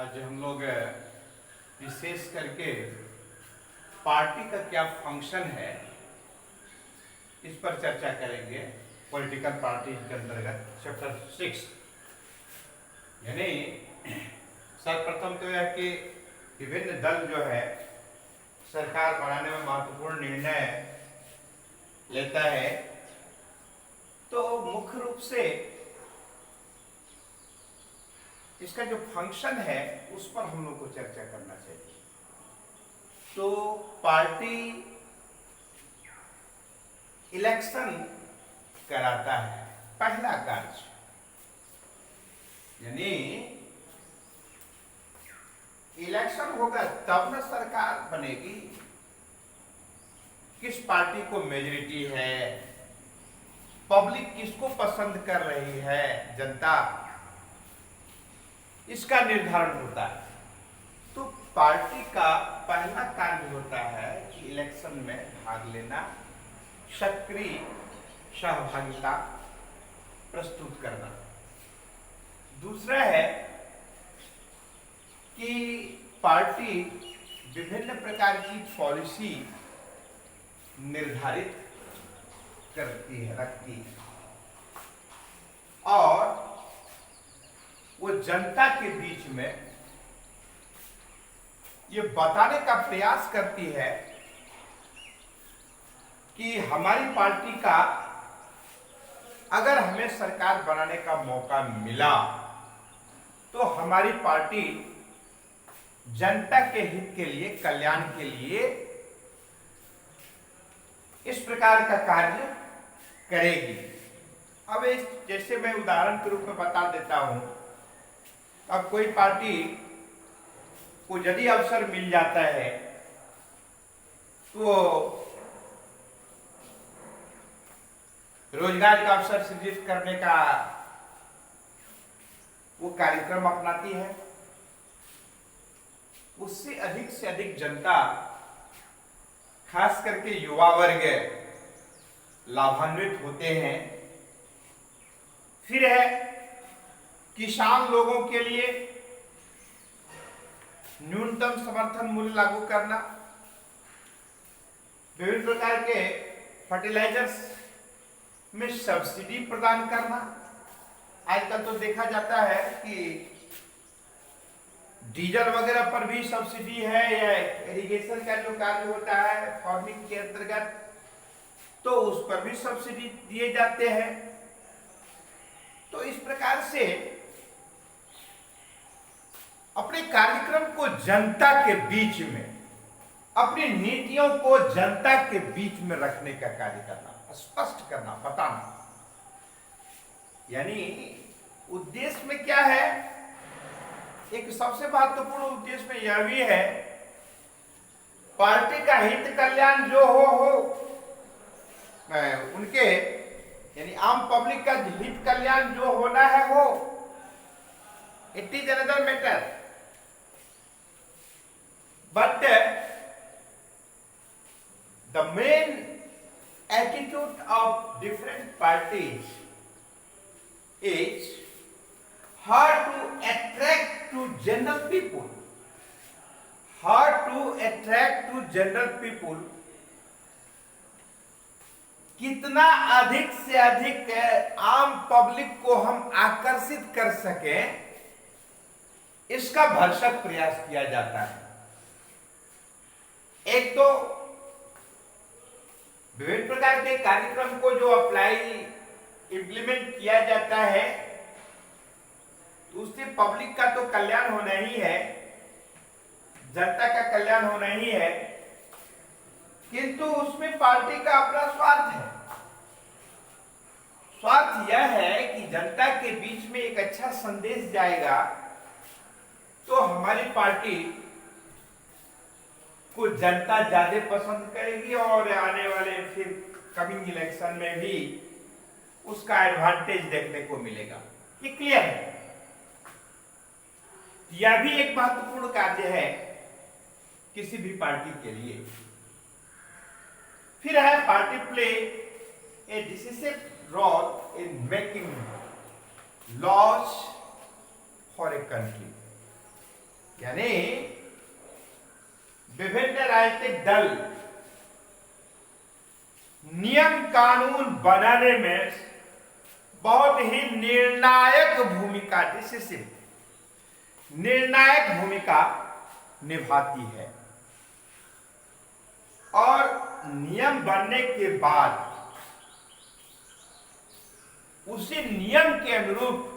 आज हम लोग विशेष करके पार्टी का क्या फंक्शन है इस पर चर्चा करेंगे। पॉलिटिकल पार्टी के अंतर्गत चैप्टर 6 यानी सर्वप्रथम तो यह कि विभिन्न दल जो है सरकार बनाने में महत्वपूर्ण निर्णय लेता है, तो मुख्य रूप से इसका जो फंक्शन है उस पर हम लोग को चर्चा करना चाहिए। तो पार्टी इलेक्शन कराता है, पहला कार्य, यानी इलेक्शन होगा तब न सरकार बनेगी। किस पार्टी को मेजॉरिटी है, पब्लिक किसको पसंद कर रही है, जनता, इसका निर्धारण होता है। तो पार्टी का पहला कार्य होता है कि इलेक्शन में भाग लेना, सक्रिय सहभागिता प्रस्तुत करना। दूसरा है कि पार्टी विभिन्न प्रकार की पॉलिसी निर्धारित करती है, रखती है, और वो जनता के बीच में ये बताने का प्रयास करती है कि हमारी पार्टी का अगर हमें सरकार बनाने का मौका मिला तो हमारी पार्टी जनता के हित के लिए, कल्याण के लिए इस प्रकार का कार्य करेगी। अब जैसे मैं उदाहरण के रूप में बता देता हूं, अब कोई पार्टी को यदि अवसर मिल जाता है तो रोजगार का अवसर सृजित करने का वो कार्यक्रम अपनाती है, उससे अधिक जनता, खास करके युवा वर्ग लाभान्वित होते हैं। फिर है किसान लोगों के लिए न्यूनतम समर्थन मूल्य लागू करना, विभिन्न प्रकार के फर्टिलाइजर्स में सब्सिडी प्रदान करना। आजकल तो देखा जाता है कि डीजल वगैरह पर भी सब्सिडी है, या इरिगेशन का जो कार्य होता है फार्मिंग के अंतर्गत, तो उस पर भी सब्सिडी दिए जाते हैं। तो इस प्रकार से अपने कार्यक्रम को जनता के बीच में, अपनी नीतियों को जनता के बीच में रखने का कार्य करना, स्पष्ट करना, बताना। यानी उद्देश्य में क्या है, एक सबसे महत्वपूर्ण उद्देश्य में यह भी है, पार्टी का हित कल्याण जो हो उनके, यानी आम पब्लिक का हित कल्याण जो होना है हो, it is another matter, but the main attitude of different parties is how to attract to general people, how to attract to general people, कितना अधिक से अधिक आम पब्लिक को हम आकर्षित कर सकें, इसका भरसक प्रयास किया जाता है। एक तो विभिन्न प्रकार के कार्यक्रम को जो इम्प्लीमेंट किया जाता है, तो उससे पब्लिक का तो कल्याण होना ही है, जनता का कल्याण होना ही है, किंतु उसमें पार्टी का अपना स्वार्थ है। स्वार्थ यह है कि जनता के बीच में एक अच्छा संदेश जाएगा तो हमारी पार्टी को जनता ज्यादा पसंद करेगी, और आने वाले फिर कमिंग इलेक्शन में भी उसका एडवांटेज देखने को मिलेगा। ये क्लियर है। यह भी एक महत्वपूर्ण कार्य है किसी भी पार्टी के लिए। फिर है party play a decisive role in making laws for a country. यानी विभिन्न राजनीतिक दल नियम कानून बनाने में बहुत ही निर्णायक भूमिका, डिसिसिव निर्णायक भूमिका निभाती है। और नियम बनने के बाद उसी नियम के अनुरूप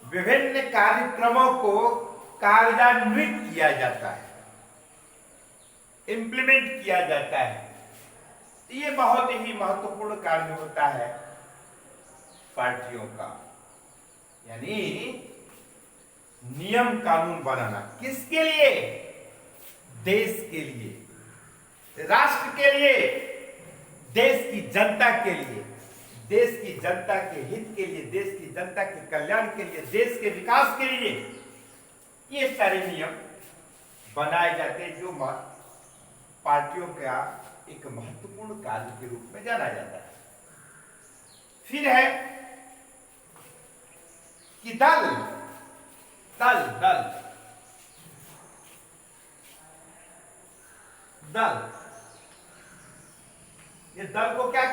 विभिन्न कार्यक्रमों को कार्यान्वित किया जाता है, इंप्लीमेंट किया जाता है। ये बहुत ही महत्वपूर्ण कार्य होता है पार्टियों का, यानी नियम कानून बनाना। किसके लिए? देश के लिए, राष्ट्र के लिए, देश की जनता के लिए, देश की जनता के हित के लिए, देश की जनता के कल्याण के लिए, देश के विकास के लिए ये सारे नियम बनाए जाते हैं, जो पार्टियों का एक महत्वपूर्ण कार्य के रूप में जाना जाता है। फिर है कि दल दल दल दल ये दल को क्या,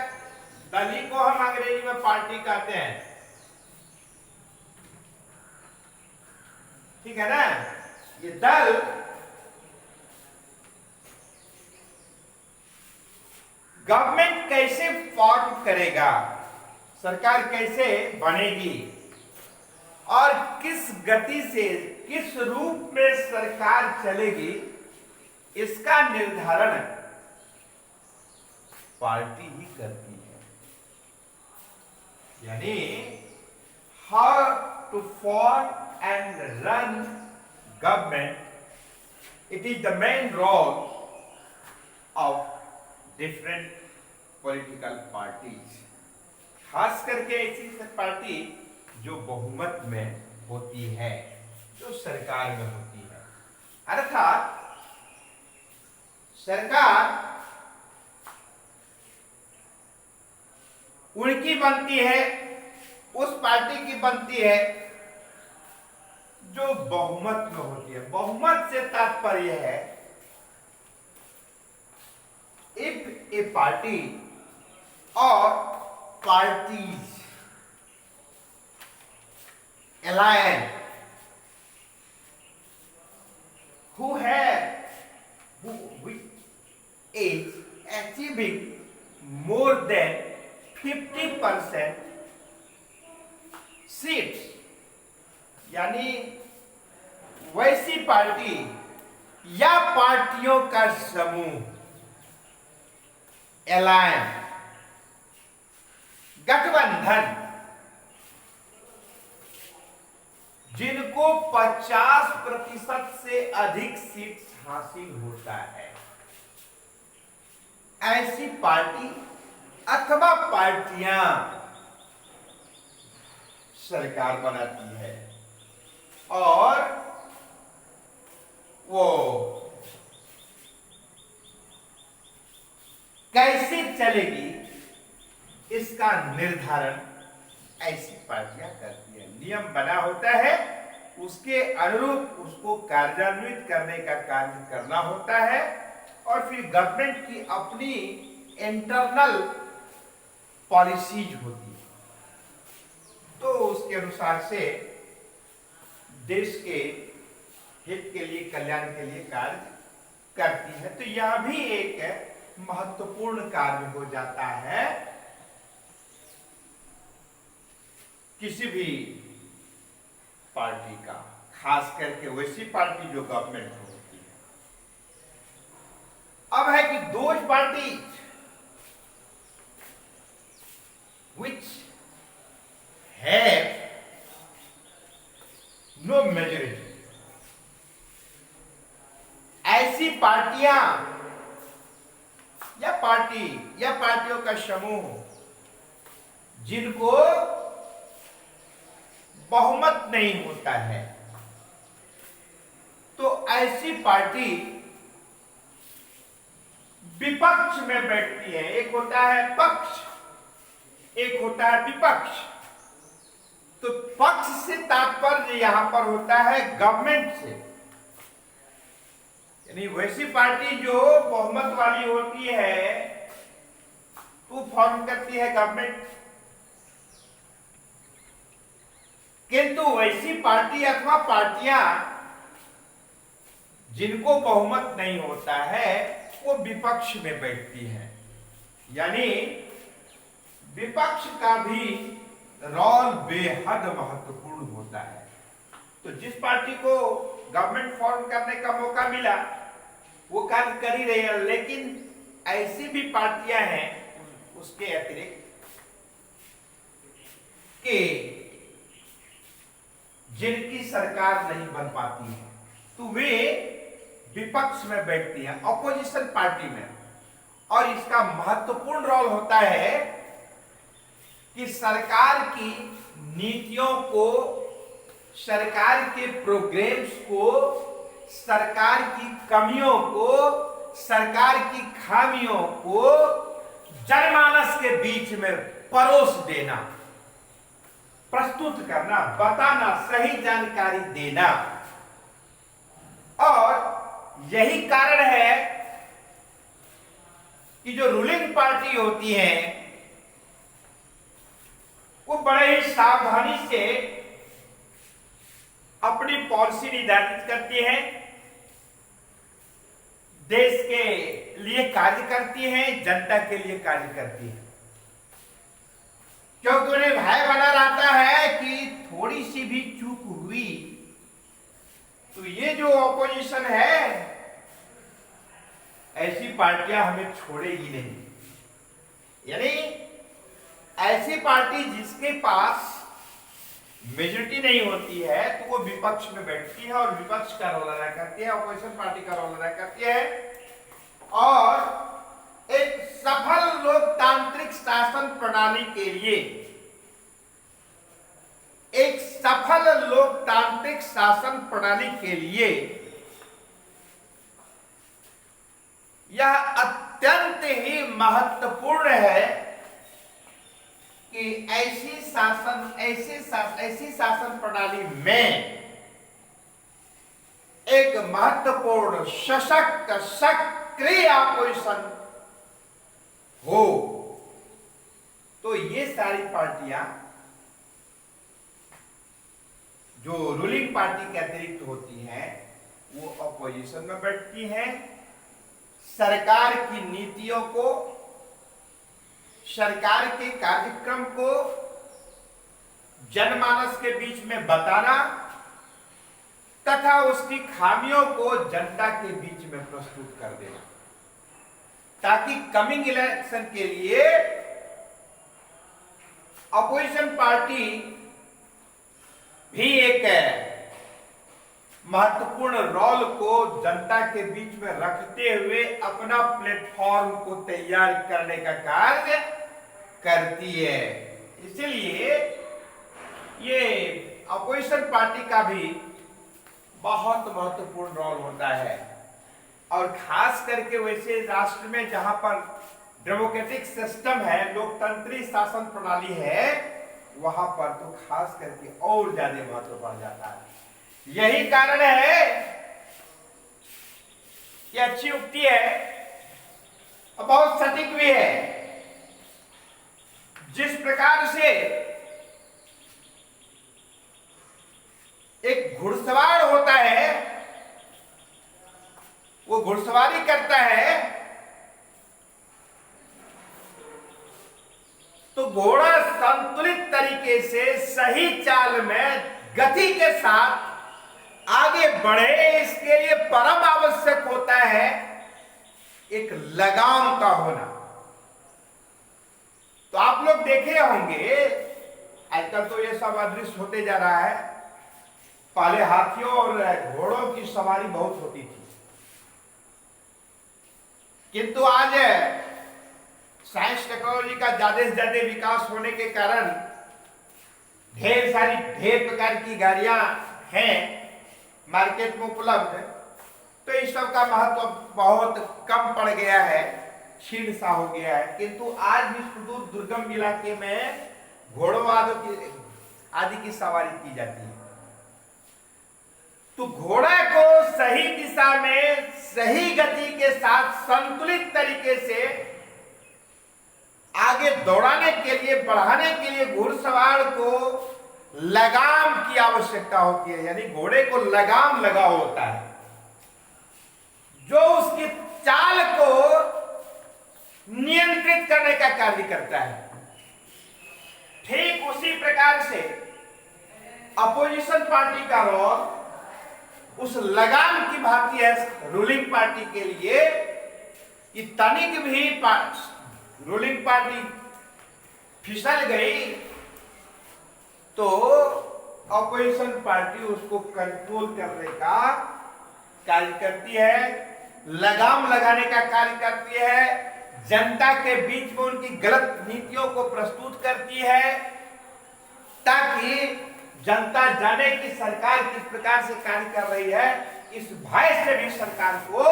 दल ही को हम अंग्रेजी में पार्टी कहते हैं, ठीक है ना। ये दल गवर्नमेंट कैसे फॉर्म करेगा, सरकार कैसे बनेगी और किस गति से, किस रूप में सरकार चलेगी, इसका निर्धारण पार्टी ही करती है। यानी how to form and run government, it is the main role of different political parties, खास करके ऐसी पार्टी जो बहुमत में होती है, जो सरकार में होती है। अर्थात सरकार उनकी बनती है, उस पार्टी की बनती है जो बहुमत में होती है। बहुमत से तात्पर्य है इफ ए पार्टी और parties align who is achieving more than 50% seats, यानी वैसी पार्टी या पार्टियों का समूह, एलायन, गठबंधन, जिनको 50% से अधिक सीट हासिल होता है, ऐसी पार्टी अथवा पार्टियां सरकार बनाती है। और वो कैसे चलेगी इसका निर्धारण ऐसी पार्टियां करती है। नियम बना होता है, उसके अनुरूप उसको कार्यान्वित करने का कार्य करना होता है, और फिर गवर्नमेंट की अपनी इंटरनल पॉलिसीज होती है, तो उसके अनुसार से देश के हित के लिए, कल्याण के लिए कार्य करती है। तो यह भी एक महत्वपूर्ण कार्य हो जाता है किसी भी पार्टी का, खास करके वैसी पार्टी जो गवर्नमेंट में होती है। अब है कि those party which have no majority, ऐसी पार्टियां या पार्टी या पार्टियों का समूह जिनको बहुमत नहीं होता है, तो ऐसी पार्टी विपक्ष में बैठती है। एक होता है पक्ष, एक होता है विपक्ष। तो पक्ष से तात्पर्य यहां पर होता है गवर्नमेंट से, यानी वैसी पार्टी जो बहुमत वाली होती है तो फॉर्म करती है गवर्नमेंट। किंतु वैसी पार्टी अथवा पार्टियां जिनको बहुमत नहीं होता है वो विपक्ष में बैठती हैं, यानी विपक्ष का भी रोल बेहद महत्वपूर्ण होता है। तो जिस पार्टी को गवर्नमेंट फॉर्म करने का मौका मिला वो कार्य कर ही रही है, लेकिन ऐसी भी पार्टियां हैं उसके अतिरिक्त कि जिनकी सरकार नहीं बन पाती है तो वे विपक्ष में बैठती हैं, ऑपोजिशन पार्टी में। और इसका महत्वपूर्ण रोल होता है कि सरकार की नीतियों को, सरकार के प्रोग्राम्स को, सरकार की कमियों को, सरकार की खामियों को जनमानस के बीच में परोस देना, प्रस्तुत करना, बताना, सही जानकारी देना। और यही कारण है कि जो रूलिंग पार्टी होती है वो बड़े ही सावधानी से अपनी पॉलिसी निर्धारित करती है, देश के लिए कार्य करती है, जनता के लिए कार्य करती है, क्योंकि उन्हें भय बना रहता है कि थोड़ी सी भी चूक हुई तो ये जो ऑपोजिशन है ऐसी पार्टियां हमें छोड़ेगी नहीं। यानी ऐसी पार्टी जिसके पास मेजॉरिटी नहीं होती है तो वो विपक्ष में बैठती है और विपक्ष का रोल अदा करती है, ऑपोजिशन पार्टी का रोल अदा करती है और एक सफल लोकतांत्रिक शासन प्रणाली के लिए, एक सफल लोकतांत्रिक शासन प्रणाली के लिए यह अत्यंत ही महत्वपूर्ण है कि ऐसी शासन प्रणाली में एक महत्वपूर्ण सशक्त सक्रिय ऑपोजिशन हो। तो ये सारी पार्टियां जो रूलिंग पार्टी के अतिरिक्त होती हैं वो ऑपोजिशन में बैठती हैं, सरकार की नीतियों को, सरकार के कार्यक्रम को जनमानस के बीच में बताना तथा उसकी खामियों को जनता के बीच में प्रस्तुत कर देना, ताकि कमिंग इलेक्शन के लिए अपोजिशन पार्टी भी एक महत्वपूर्ण रोल को जनता के बीच में रखते हुए अपना प्लेटफॉर्म को तैयार करने का कार्य करती है। इसलिए ये अपोजिशन पार्टी का भी बहुत महत्वपूर्ण रोल होता है और खास करके वैसे राष्ट्र में जहां पर डेमोक्रेटिक सिस्टम है, लोकतंत्री शासन प्रणाली है, वहां पर तो खास करके और ज्यादा महत्व बढ़ जाता है। यही कारण है कि अच्छी उक्ति है और बहुत सटीक भी है। जिस प्रकार से एक घुड़सवार होता है, वो घुड़सवारी करता है तो घोड़ा संतुलित तरीके से सही चाल में गति के साथ आगे बढ़े, इसके लिए परम आवश्यक होता है एक लगाम का होना। तो आप लोग देखे होंगे आजकल तो ये सब अदृश्य होते जा रहा है, पहले हाथियों और घोड़ों की सवारी बहुत होती थी, किंतु आज साइंस टेक्नोलॉजी का ज्यादा से ज्यादा विकास होने के कारण ढेर प्रकार की गाड़ियां हैं मार्केट में उपलब्ध, तो इस सब का महत्व बहुत कम पड़ गया है, क्षीण सा हो गया है। किंतु आज भी सुदूर दुर्गम इलाके में घोड़ों आदि की सवारी की जाती है। तो घोड़ा को सही दिशा में सही गति के साथ संतुलित तरीके से आगे दौड़ाने के लिए, बढ़ाने के लिए घुड़सवार को लगाम की आवश्यकता होती है, यानी घोड़े को लगाम लगा होता है जो उसकी चाल को नियंत्रित करने का कार्य करता है। ठीक उसी प्रकार से अपोजिशन पार्टी का रोल उस लगाम की भांति है रूलिंग पार्टी के लिए कि तनिक भी रूलिंग पार्टी फिसल गई तो अपोजिशन पार्टी उसको कंट्रोल करने का कार्य करती है, लगाम लगाने का कार्य करती है, जनता के बीच में उनकी गलत नीतियों को प्रस्तुत करती है ताकि जनता जाने कि सरकार किस प्रकार से कार्य कर रही है। इस भय से भी सरकार को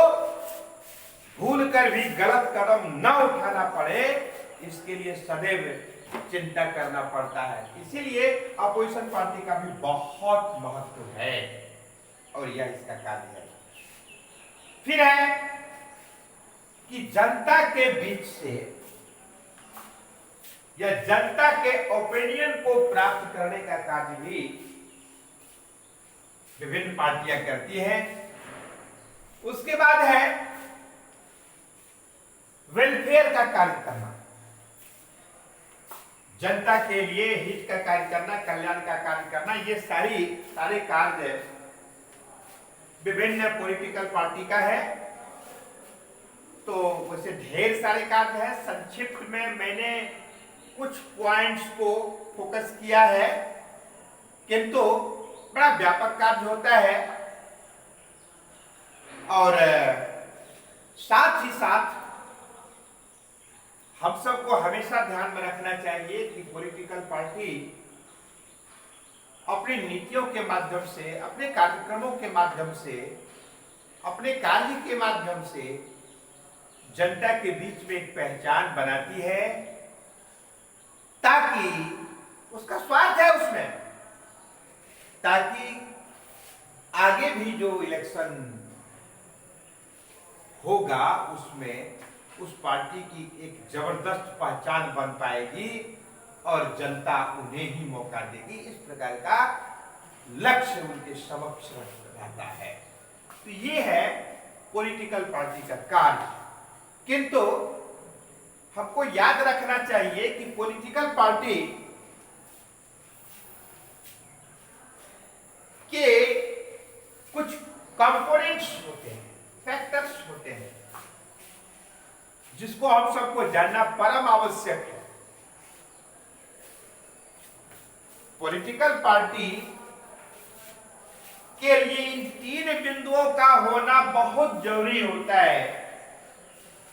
भूलकर भी गलत कदम न उठाना पड़े, इसके लिए सदैव चिंता करना पड़ता है। इसीलिए अपोजिशन पार्टी का भी बहुत महत्व है और यह इसका कार्य है। फिर है कि जनता के बीच से या जनता के ओपिनियन को प्राप्त करने का कार्य भी विभिन्न पार्टियां करती हैं। उसके बाद है वेलफेयर का कार्य करना, जनता के लिए हित का कार्य करना, कल्याण का कार्य करना। ये सारे कार्य विभिन्न पॉलिटिकल पार्टी का है। तो वैसे ढेर सारे कार्य है, संक्षिप्त में मैंने कुछ पॉइंट्स को फोकस किया है, किंतु बड़ा व्यापक कार्य होता है। और साथ ही साथ हम सबको हमेशा ध्यान में रखना चाहिए कि पॉलिटिकल पार्टी अपनी नीतियों के माध्यम से, अपने कार्यक्रमों के माध्यम से, अपने कार्य के माध्यम से जनता के बीच में एक पहचान बनाती है ताकि उसका स्वार्थ है उसमें, ताकि आगे भी जो इलेक्शन होगा उसमें उस पार्टी की एक जबरदस्त पहचान बन पाएगी और जनता उन्हें ही मौका देगी। इस प्रकार का लक्ष्य उनके समक्ष रहता है। तो ये है पॉलिटिकल पार्टी का कार्य। किंतु हमको याद रखना चाहिए कि पॉलिटिकल पार्टी के कुछ कंपोनेंट्स होते हैं, फैक्टर्स होते हैं, जिसको हम सबको जानना परम आवश्यक है। पॉलिटिकल पार्टी के लिए इन 3 बिंदुओं का होना बहुत जरूरी होता है।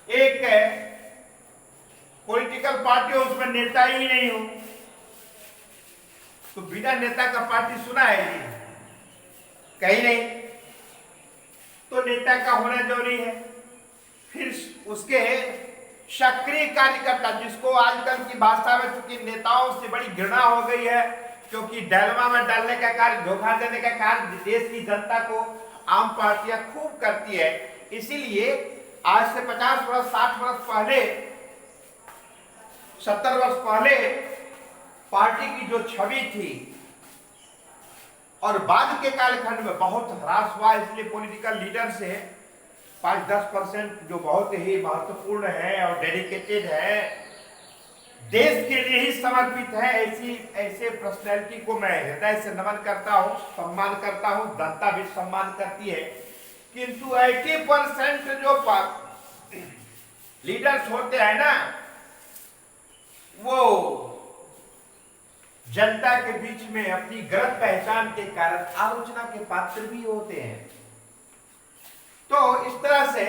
एक है पॉलिटिकल पार्टी हो, उसमें नेता ही नहीं हो, तो बिना नेता का पार्टी सुना है कहीं नहीं, तो नेता का होना जरूरी है। फिर उसके सक्रिय कार्यकर्ता, जिसको आजकल की भाषा में चूंकि नेताओं से बड़ी घृणा हो गई है, क्योंकि डलवा में डालने का कार्य, धोखा देने का कार्य देश की जनता को आम पार्टियां खूब करती है। इसीलिए आज से 50 वर्ष 60 वर्ष पहले, 70 वर्ष पहले पार्टी की जो छवि थी और बाद के कालखंड में बहुत ह्रास हुआ। इसलिए पॉलिटिकल लीडर से 5-10% जो बहुत ही महत्वपूर्ण है और डेडिकेटेड है, देश के लिए ही समर्पित है, ऐसे पर्सनैलिटी को मैं हृदय से नमन करता हूं, सम्मान करता हूं, जनता भी सम्मान करती है। किंतु 80% जो लीडर्स होते हैं ना, वो जनता के बीच में अपनी गलत पहचान के कारण आलोचना के पात्र भी होते हैं। तो इस तरह से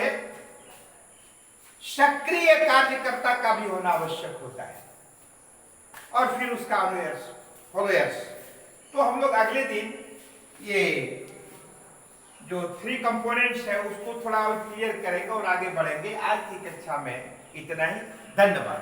सक्रिय कार्यकर्ता का भी होना आवश्यक होता है और फिर उसका फॉलोअर्स। तो हम लोग अगले दिन ये जो 3 कंपोनेंट्स है उसको थोड़ा और क्लियर करेंगे और आगे बढ़ेंगे। आज की कक्षा में इतना ही। धन्यवाद।